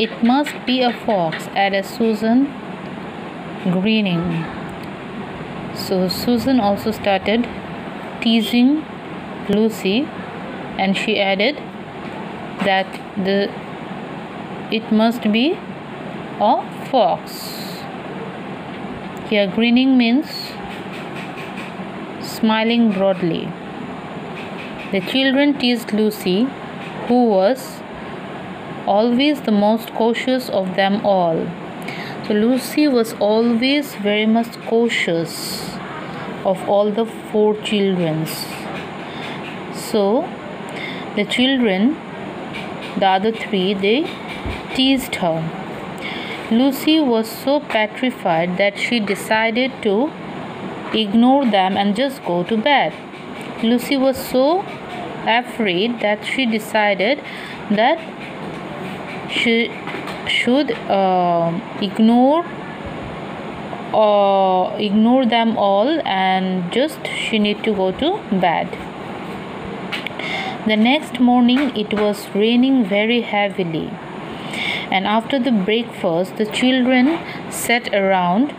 It must be a fox, added Susan, grinning. So Susan also started teasing Lucy, and she added that it must be a fox. Here, grinning means smiling broadly. The children teased Lucy, who was always the most cautious of them all. So Lucy was always very much cautious of all the 4 children. So the children, the other 3, they teased her. Lucy was so petrified that she decided to ignore them and just go to bed. Lucy was so afraid that she decided that she should ignore them all, and just she need to go to bed. The next morning it was raining very heavily, and after the breakfast the children sat around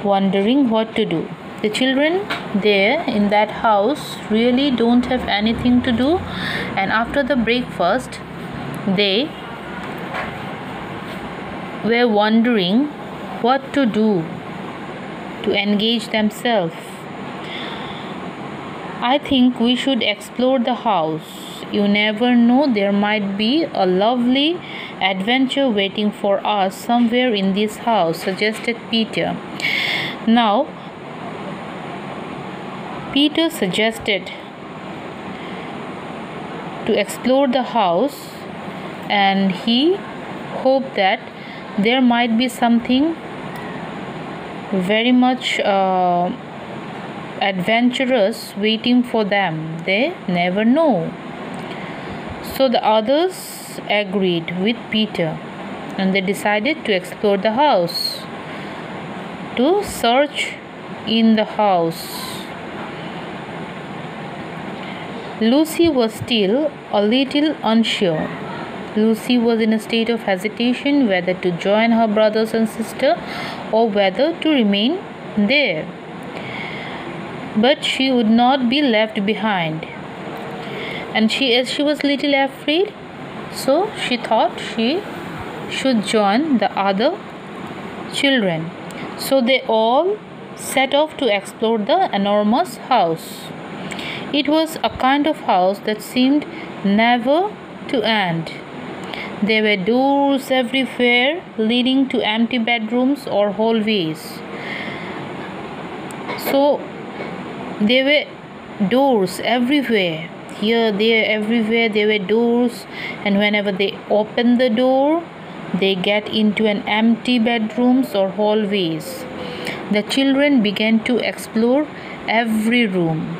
wondering what to do. The children there in that house really don't have anything to do, and after the breakfast they were wondering what to do to engage themselves. I think we should explore the house. You never know, there might be a lovely adventure waiting for us somewhere in this house, suggested Peter. Now, Peter suggested to explore the house, and he hoped that there might be something very much adventurous waiting for them. They never know. So the others agreed with Peter, and they decided to explore the house, to search in the house. Lucy was still a little unsure. Lucy was in a state of hesitation whether to join her brothers and sister or whether to remain there. But she would not be left behind, and as she was little afraid, so she thought she should join the other children. So they all set off to explore the enormous house. It was a kind of house that seemed never to end. There were doors everywhere leading to empty bedrooms or hallways. So there were doors everywhere. Here, there, everywhere there were doors, and whenever they open the door, they get into an empty bedrooms or hallways. The children began to explore every room.